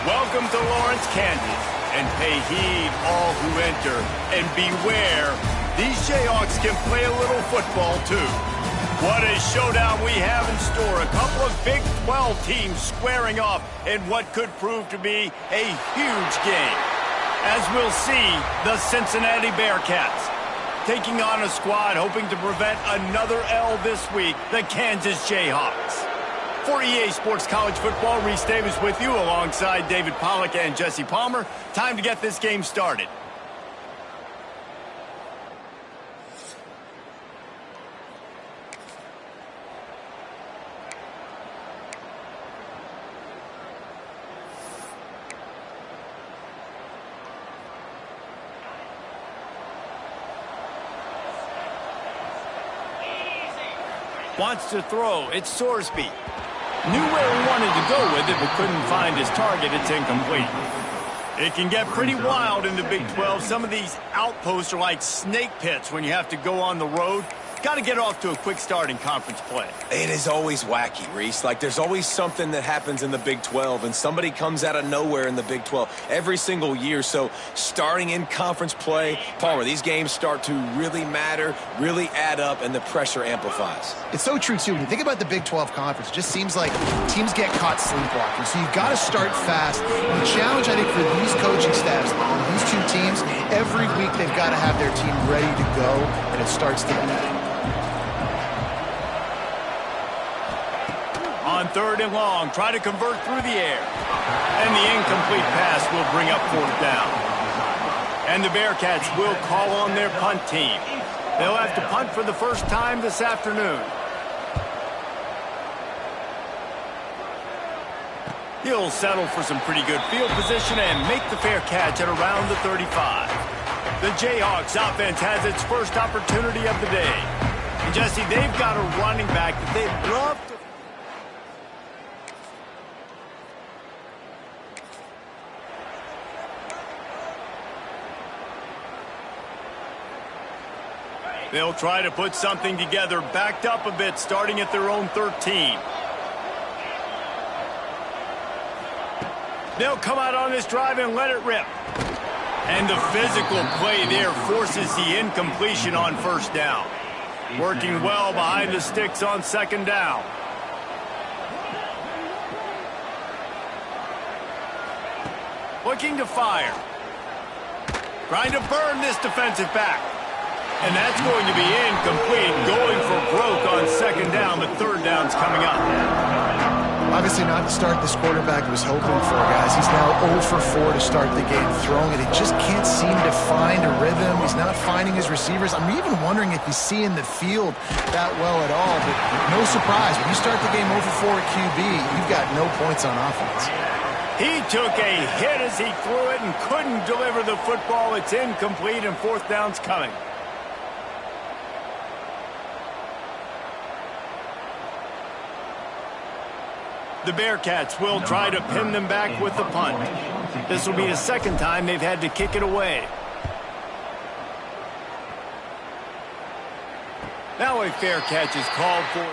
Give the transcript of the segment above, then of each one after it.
Welcome to Lawrence, Kansas, and pay heed all who enter, and beware, these Jayhawks can play a little football too. What a showdown we have in store. A couple of Big 12 teams squaring off in what could prove to be a huge game. As we'll see, the Cincinnati Bearcats taking on a squad hoping to prevent another L this week, the Kansas Jayhawks. For EA Sports College Football, Reese Davis with you alongside David Pollack and Jesse Palmer. Time to get this game started. Wants to throw. It's Sorsby. Knew where he wanted to go with it, but couldn't find his target. It's incomplete. It can get pretty wild in the Big 12. Some of these outposts are like snake pits when you have to go on the road. Got to get off to a quick start in conference play. It is always wacky, Reese. Like, there's always something that happens in the Big 12, and somebody comes out of nowhere in the Big 12 every single year. So, starting in conference play, Palmer, these games start to really matter, really add up, and the pressure amplifies. It's so true, too. When you think about the Big 12 Conference, it just seems like teams get caught sleepwalking. So, you've got to start fast. And the challenge, I think, for these coaching staffs, these two teams, every week they've got to have their team ready to go, and it starts today. On 3rd and long, try to convert through the air. And the incomplete pass will bring up 4th down. And the Bearcats will call on their punt team. They'll have to punt for the first time this afternoon. He'll settle for some pretty good field position and make the fair catch at around the 35. The Jayhawks offense has its first opportunity of the day. And Jesse, they've got a running back that they'd love to... They'll try to put something together, backed up a bit, starting at their own 13. They'll come out on this drive and let it rip. And the physical play there forces the incompletion on 1st down. Working well behind the sticks on 2nd down. Looking to fire. Trying to burn this defensive back. And that's going to be incomplete, going for broke on 2nd down, but 3rd down's coming up. Obviously not the start this quarterback was hoping for, guys. He's now 0 for 4 to start the game throwing it. He just can't seem to find a rhythm. He's not finding his receivers. I'm even wondering if he's seeing the field that well at all, but no surprise. When you start the game 0 for 4 at QB, you've got no points on offense. He took a hit as he threw it and couldn't deliver the football. It's incomplete, and 4th down's coming. The Bearcats will try to pin them back with the punt. This will be the 2nd time they've had to kick it away. Now a fair catch is called for.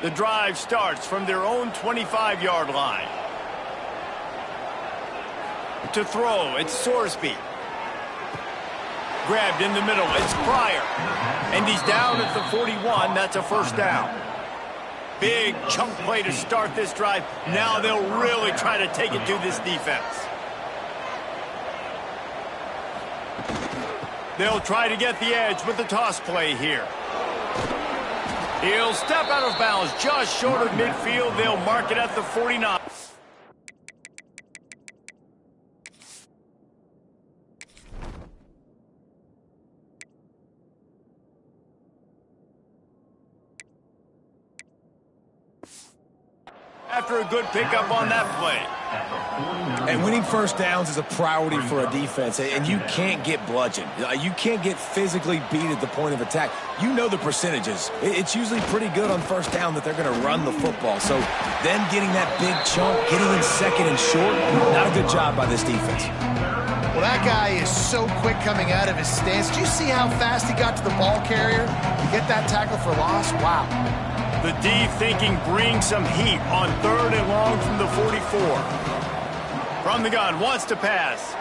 The drive starts from their own 25-yard line. To throw, it's Sorsby. Grabbed in the middle, it's Pryor. And he's down at the 41, that's a 1st down. Big chunk play to start this drive. Now they'll really try to take it to this defense. They'll try to get the edge with the toss play here. He'll step out of bounds just short of midfield. They'll mark it at the 49. After a good pickup on that play. And winning 1st downs is a priority for a defense, and you can't get bludgeoned. You can't get physically beat at the point of attack. You know the percentages. It's usually pretty good on 1st down that they're going to run the football. So them getting that big chunk, getting in 2nd and short, not a good job by this defense. Well, Well, that guy is so quick coming out of his stance. Do you see how fast he got to the ball carrier to get that tackle for loss? Wow. The D thinking bring some heat on 3rd and long from the 44. From the gun, wants to pass.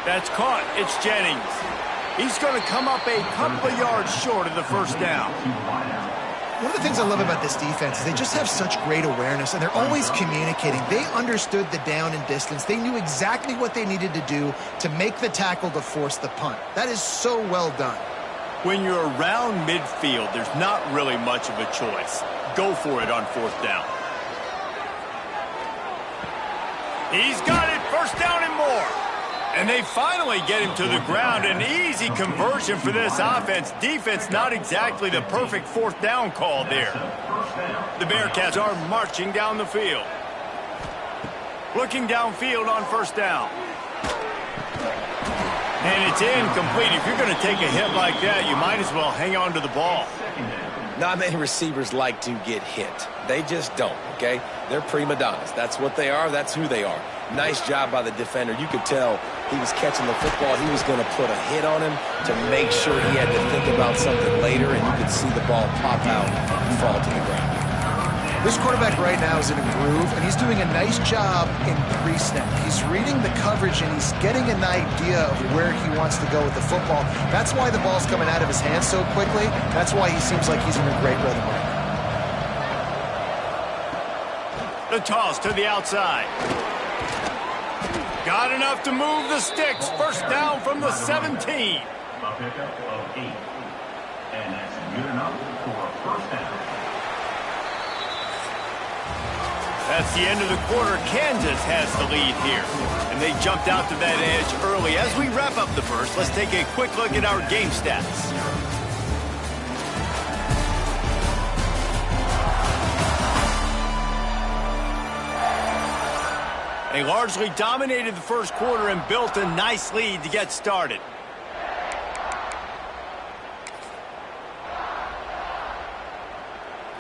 That's caught. It's Jennings. He's going to come up a couple of yards short of the first down. One of the things I love about this defense is they just have such great awareness, and they're always communicating. They understood the down and distance. They knew exactly what they needed to do to make the tackle to force the punt. That is so well done. When you're around midfield, there's not really much of a choice. Go for it on 4th down. He's got it. First down and more. And they finally get him to the ground. An easy conversion for this offense. Defense, not exactly the perfect 4th down call there. The Bearcats are marching down the field. Looking downfield on 1st down. And it's incomplete. If you're going to take a hit like that, you might as well hang on to the ball. Not many receivers like to get hit. They just don't, okay? They're prima donnas. That's what they are. That's who they are. Nice job by the defender. You could tell he was catching the football. He was going to put a hit on him to make sure he had to think about something later, and you could see the ball pop out and fall to the ground. This quarterback right now is in a groove, and he's doing a nice job in pre-snap. He's reading the coverage, and he's getting an idea of where he wants to go with the football. That's why the ball's coming out of his hands so quickly. That's why he seems like he's in a great rhythm right now. The toss to the outside. Got enough to move the sticks. First down from the 17. A pickup of 8. And that's good enough for a first down. That's the end of the quarter. Kansas has the lead here. And they jumped out to that edge early. As we wrap up the first, let's take a quick look at our game stats. They largely dominated the first quarter and built a nice lead to get started.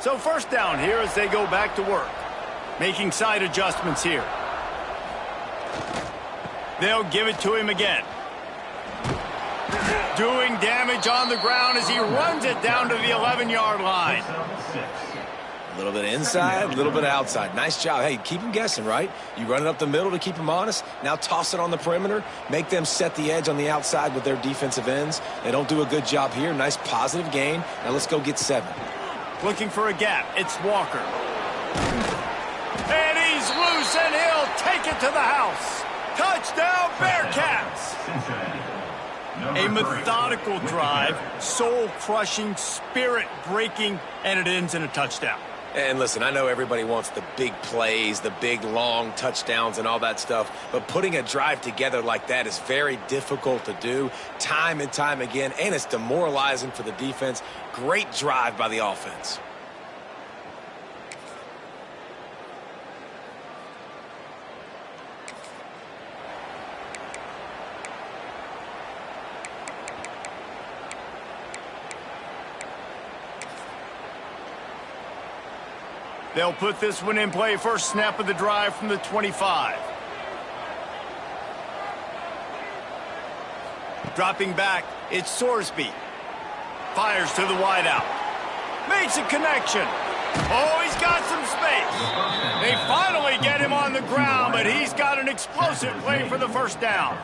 So first down here as they go back to work. Making side adjustments here. They'll give it to him again. Doing damage on the ground as he runs it down to the 11-yard line. A little bit inside, a little bit outside. Nice job. Hey, keep them guessing, right? You run it up the middle to keep them honest. Now toss it on the perimeter. Make them set the edge on the outside with their defensive ends. They don't do a good job here. Nice positive gain. Now let's go get 7. Looking for a gap. It's Walker. And he's loose, and he'll take it to the house. Touchdown, Bearcats! A methodical drive, soul-crushing, spirit-breaking, and it ends in a touchdown. And listen, I know everybody wants the big plays, the big, long touchdowns and all that stuff, but putting a drive together like that is very difficult to do time and time again, and it's demoralizing for the defense. Great drive by the offense. They'll put this one in play. First snap of the drive from the 25. Dropping back, it's Sorsby. Fires to the wideout. Makes a connection. Oh, he's got some space. They finally get him on the ground, but he's got an explosive play for the first down.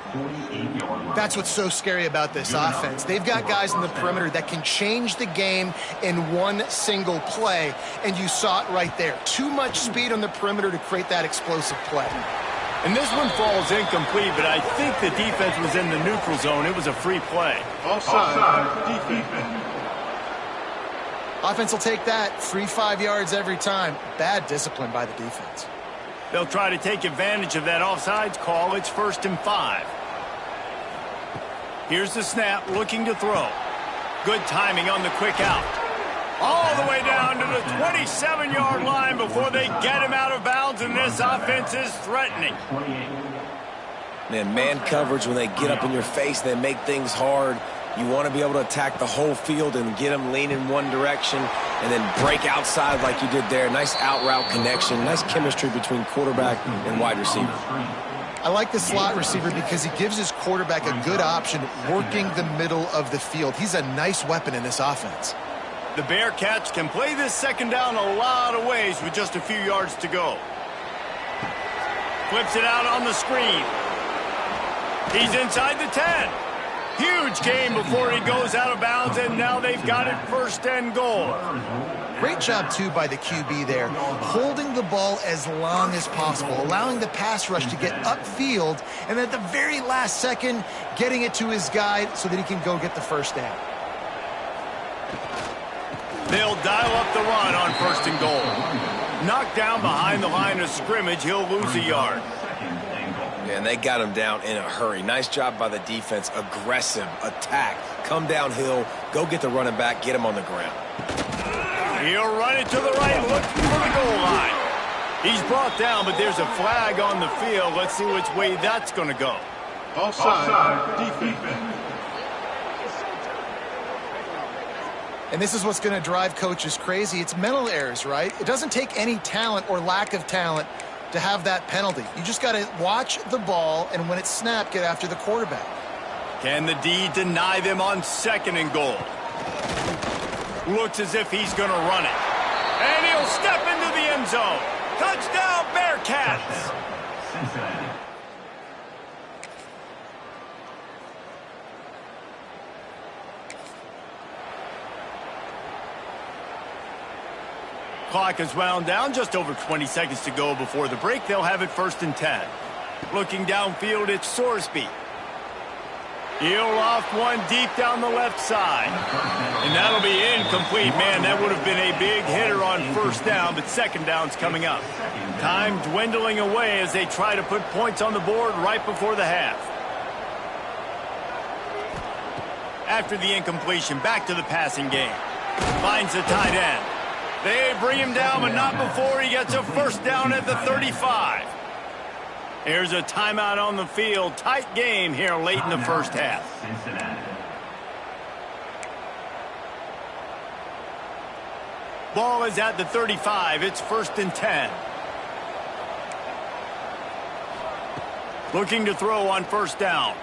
That's what's so scary about this offense. They've got guys in the perimeter that can change the game in one single play, and you saw it right there. Too much speed on the perimeter to create that explosive play. And this one falls incomplete, but I think the defense was in the neutral zone. It was a free play. Offside. Defense. Offense will take that. Free 5 yards every time. Bad discipline by the defense. They'll try to take advantage of that offsides call. It's 1st and 5. Here's the snap, looking to throw. Good timing on the quick out. All the way down to the 27-yard line before they get him out of bounds, and this offense is threatening. Man coverage, when they get up in your face, they make things hard. You want to be able to attack the whole field and get them leaning one direction and then break outside like you did there. Nice out route connection. Nice chemistry between quarterback and wide receiver. I like the slot receiver because he gives his quarterback a good option working the middle of the field. He's a nice weapon in this offense. The Bearcats can play this second down a lot of ways with just a few yards to go. Flips it out on the screen. He's inside the 10. Huge gain before he goes out of bounds, and now they've got it first and goal. Great job, too, by the QB there, holding the ball as long as possible, allowing the pass rush to get upfield, and at the very last second, getting it to his guy so that he can go get the first down. They'll dial up the run on first and goal. Knocked down behind the line of scrimmage, he'll lose a yard. And they got him down in a hurry. Nice job by the defense. Aggressive attack. Come downhill. Go get the running back. Get him on the ground. He'll run it to the right, looking for the goal line. He's brought down, but there's a flag on the field. Let's see which way that's going to go. Offside, defense. And this is what's going to drive coaches crazy. It's mental errors, right? It doesn't take any talent or lack of talent to have that penalty. You just got to watch the ball, and when it's snapped, get after the quarterback. Can the D deny them on second and goal? Looks as if he's going to run it. And he'll step into the end zone. Touchdown, Bearcats! Cincinnati. Clock is wound down, just over 20 seconds to go before the break. They'll have it first and 10. Looking downfield, it's Sorsby. He'll loft one deep down the left side. And that'll be incomplete. Man, that would have been a big hitter on first down, but second down's coming up. Time dwindling away as they try to put points on the board right before the half. After the incompletion, back to the passing game. Finds the tight end. They bring him down, but not before he gets a first down at the 35. Here's a timeout on the field. Tight game here late in the first half. Cincinnati. Ball is at the 35. It's first and 10. Looking to throw on first down.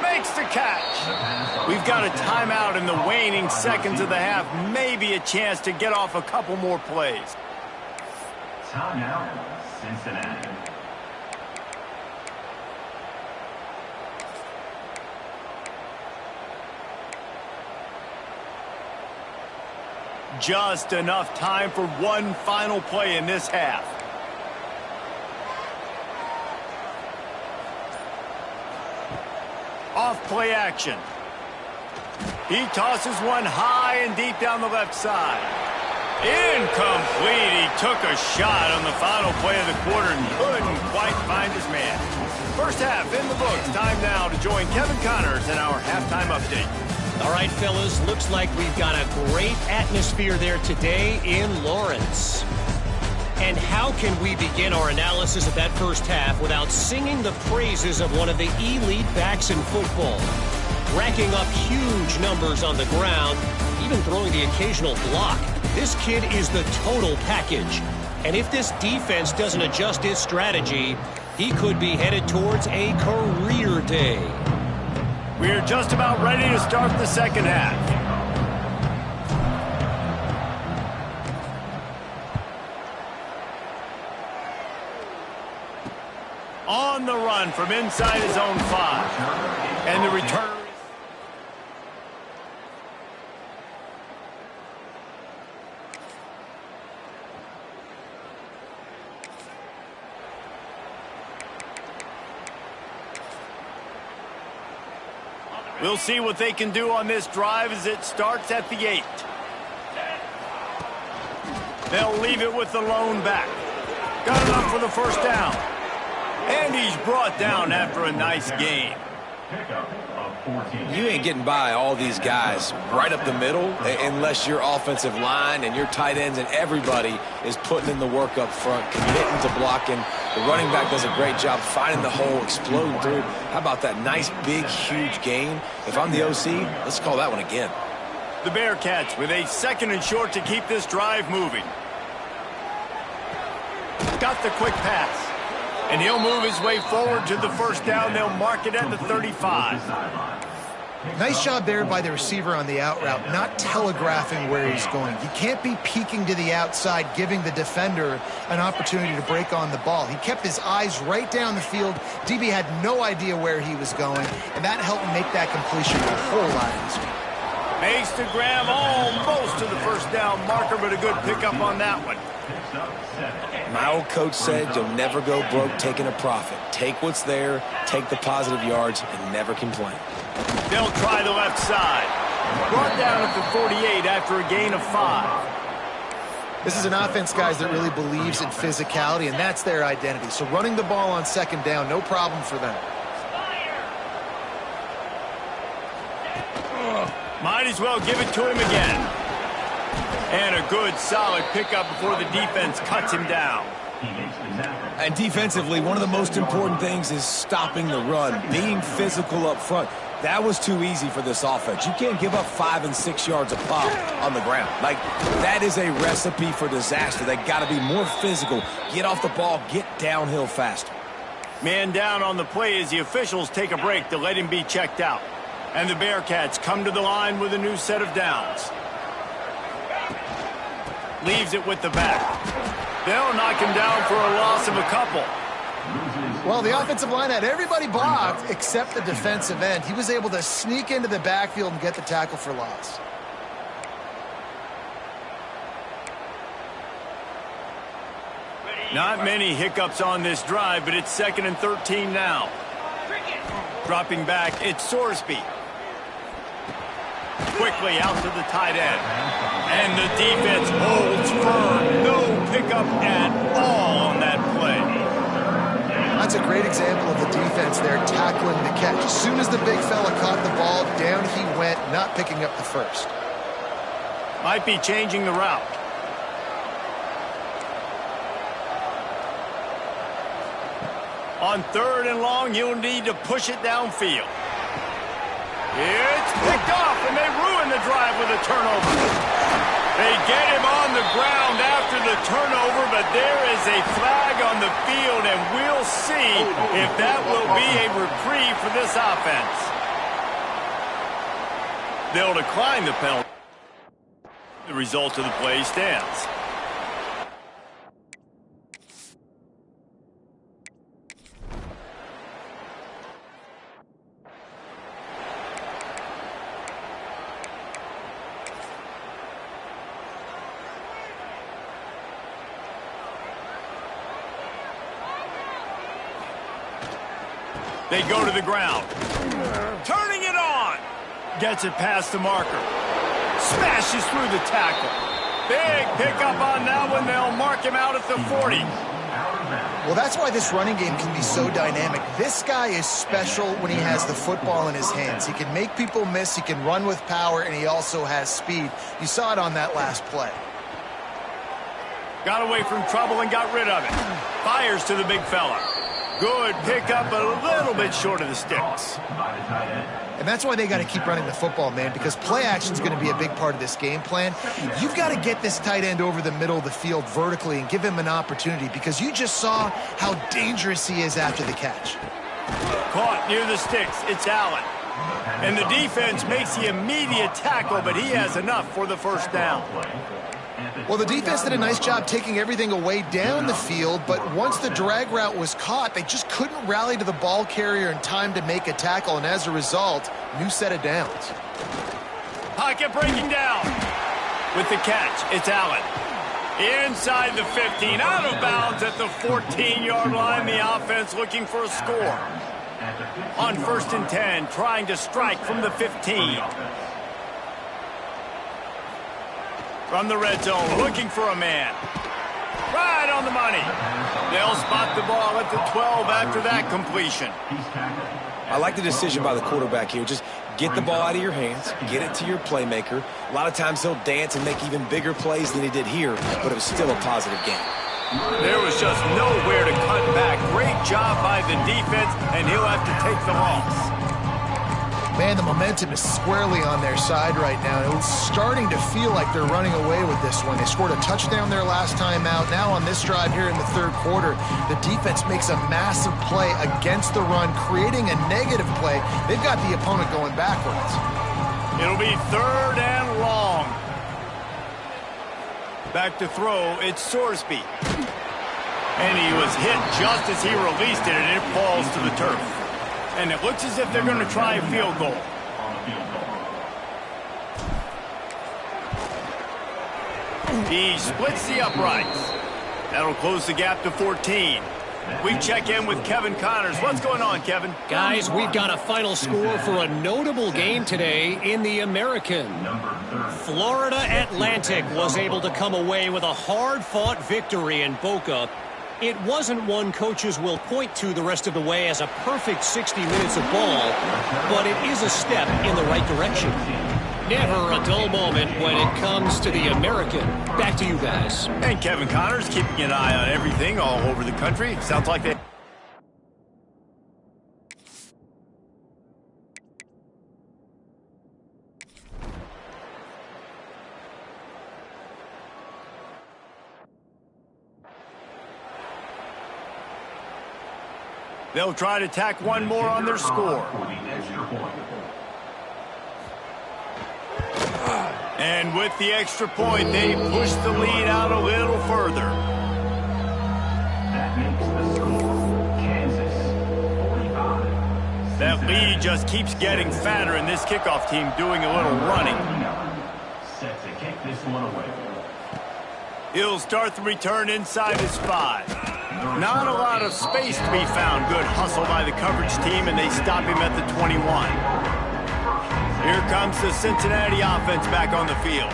Makes the catch. We've got a timeout in the waning seconds of the half. Maybe a chance to get off a couple more plays. Timeout, Cincinnati. Just enough time for one final play in this half. Off play action. He tosses one high and deep down the left side. Incomplete. He took a shot on the final play of the quarter and couldn't quite find his man. First half in the books. Time now to join Kevin Connors in our halftime update. All right, fellas, looks like we've got a great atmosphere there today in Lawrence. And how can we begin our analysis of that first half without singing the praises of one of the elite backs in football? Racking up huge numbers on the ground, even throwing the occasional block. This kid is the total package. And if this defense doesn't adjust its strategy, he could be headed towards a career day. We're just about ready to start the second half. On the run from inside his own 5. And the return. We'll see what they can do on this drive as it starts at the 8. They'll leave it with the lone back. Got enough for the first down. And he's brought down after a nice gain. You ain't getting by all these guys right up the middle unless your offensive line and your tight ends and everybody is putting in the work up front, committing to blocking. The running back does a great job finding the hole, exploding through. How about that nice, big, huge gain? If I'm the OC, let's call that one again. The Bearcats with a second and short to keep this drive moving. Got the quick pass. And he'll move his way forward to the first down. They'll mark it at the 35. Nice job there by the receiver on the out route, not telegraphing where he's going. You can't be peeking to the outside, giving the defender an opportunity to break on the ball. He kept his eyes right down the field. DB had no idea where he was going, and that helped make that completion a whole lot easier. Makes the grab almost to the first down marker, but a good pickup on that one. My old coach said you'll never go broke taking a profit. Take what's there, take the positive yards, and never complain. They'll try the left side. Brought down at the 48 after a gain of 5. This is an offense, guys, that really believes in physicality, and that's their identity. So running the ball on second down, no problem for them. Might as well give it to him again. And a good, solid pickup before the defense cuts him down. And defensively, one of the most important things is stopping the run, being physical up front. That was too easy for this offense. You can't give up 5 and 6 yards a pop on the ground. Like, that is a recipe for disaster. They got to be more physical, get off the ball, get downhill faster. Man down on the play as the officials take a break to let him be checked out. And the Bearcats come to the line with a new set of downs. Leaves it with the back. They'll knock him down for a loss of a couple. Well, the offensive line had everybody blocked except the defensive end. He was able to sneak into the backfield and get the tackle for loss. Not many hiccups on this drive, but it's 2nd and 13 now. Dropping back, it's Sorsby. Quickly out to the tight end. And the defense holds firm. No pickup at all on that play. That's a great example of the defense there tackling the catch. As soon as the big fella caught the ball, down he went, not picking up the first. Might be changing the route. On 3rd and long, you'll need to push it downfield. It's picked off, and they ruin the drive with a turnover. They get him on the ground after the turnover, but there is a flag on the field, and we'll see if that will be a reprieve for this offense. They'll decline the penalty. The result of the play stands. They go to the ground. Turning it on. Gets it past the marker. Smashes through the tackle. Big pickup on that one. They'll mark him out at the 40. Well, that's why this running game can be so dynamic. This guy is special when he has the football in his hands. He can make people miss. He can run with power, and he also has speed. You saw it on that last play. Got away from trouble and got rid of it. Fires to the big fella. Good pickup, but a little bit short of the sticks. And that's why they got to keep running the football, man, because play action is going to be a big part of this game plan. You've got to get this tight end over the middle of the field vertically and give him an opportunity, because you just saw how dangerous he is after the catch. Caught near the sticks. It's Allen. And the defense makes the immediate tackle, but he has enough for the first down. Well, the defense did a nice job taking everything away down the field, but once the drag route was caught, they just couldn't rally to the ball carrier in time to make a tackle, and as a result, new set of downs. Pocket breaking down. With the catch, it's Allen. Inside the 15, out of bounds at the 14-yard line. The offense looking for a score. On 1st and 10, trying to strike from the 15. From the red zone, looking for a man. Right on the money. They'll spot the ball at the 12 after that completion. I like the decision by the quarterback here. Just get the ball out of your hands, get it to your playmaker. A lot of times he'll dance and make even bigger plays than he did here, but it was still a positive game. There was just nowhere to cut back. Great job by the defense, and he'll have to take the loss. Man, the momentum is squarely on their side right now. It's starting to feel like they're running away with this one. They scored a touchdown their last time out. Now on this drive here in the third quarter, the defense makes a massive play against the run, creating a negative play. They've got the opponent going backwards. It'll be 3rd and long. Back to throw, it's Sorsby. And he was hit just as he released it, and it falls to the turf. And it looks as if they're going to try a field goal. He splits the uprights. That'll close the gap to 14. We check in with Kevin Connors. What's going on, Kevin? Guys, we've got a final score for a notable game today in the American. Florida Atlantic was able to come away with a hard-fought victory in Boca. It wasn't one coaches will point to the rest of the way as a perfect 60 minutes of ball, but it is a step in the right direction. Never a dull moment when it comes to the American. Back to you guys. And Kevin Connors keeping an eye on everything all over the country. Sounds like they... They'll try to tack one more on their score. And with the extra point, they push the lead out a little further. That makes the score Kansas 45. That lead just keeps getting fatter, and this kickoff team doing a little running. Set to kick this one away. He'll start the return inside his 5. Not a lot of space to be found. Good hustle by the coverage team, and they stop him at the 21. Here comes the Cincinnati offense back on the field.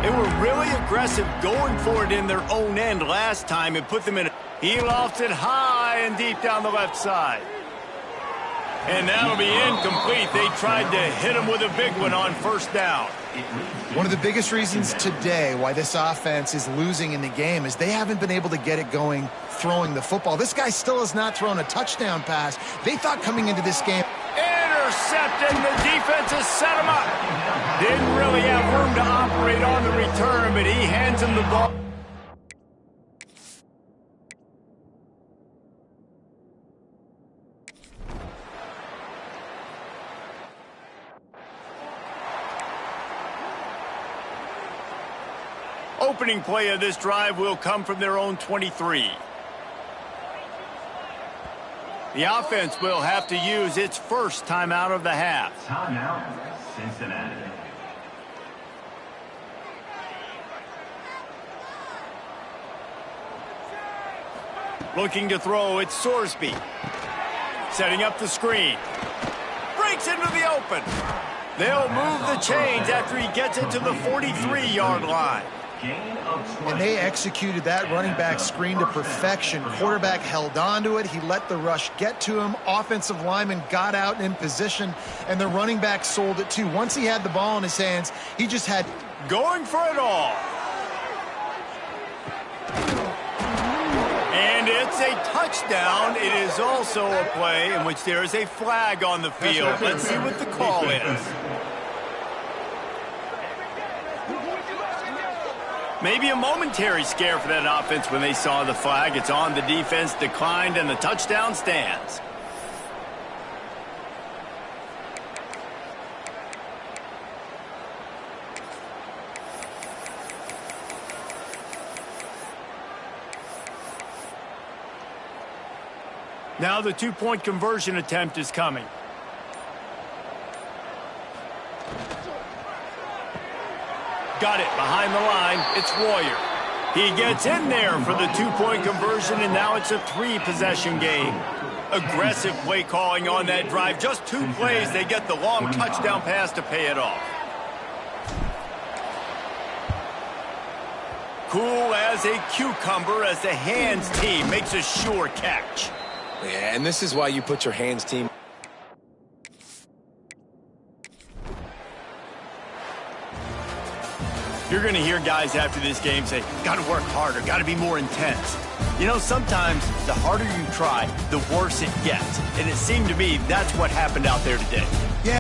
They were really aggressive going for it in their own end last time and put them in. He lofts it high and deep down the left side. And that'll be incomplete. They tried to hit him with a big one on 1st down. One of the biggest reasons today why this offense is losing in the game is they haven't been able to get it going throwing the football. This guy still has not thrown a touchdown pass. They thought coming into this game... Intercepted, and the defense has set him up. Didn't really have room to operate on the return, but he hands him the ball. Opening play of this drive will come from their own 23. The offense will have to use its first timeout of the half. Timeout, Cincinnati. Looking to throw, it's Sorsby. Setting up the screen. Breaks into the open. They'll move the chains after he gets it to the 43-yard line. And they executed that running back screen to perfection. Quarterback held on to it. He let the rush get to him. Offensive lineman got out and in position, and the running back sold it too. Once he had the ball in his hands, he just had... Going for it all. And it's a touchdown. It is also a play in which there is a flag on the field. Let's see what the call is. Maybe a momentary scare for that offense when they saw the flag. It's on, the defense declined, and the touchdown stands. Now the two-point conversion attempt is coming. Got it behind the line. It's Royer. He gets in there for the two-point conversion, and now it's a 3-possession game. Aggressive play calling on that drive. Just 2 plays, they get the long touchdown pass to pay it off. Cool as a cucumber as the hands team makes a sure catch. Yeah, and this is why you put your hands team. You're going to hear guys after this game say, got to work harder, got to be more intense. You know, sometimes the harder you try, the worse it gets. And it seemed to me that's what happened out there today.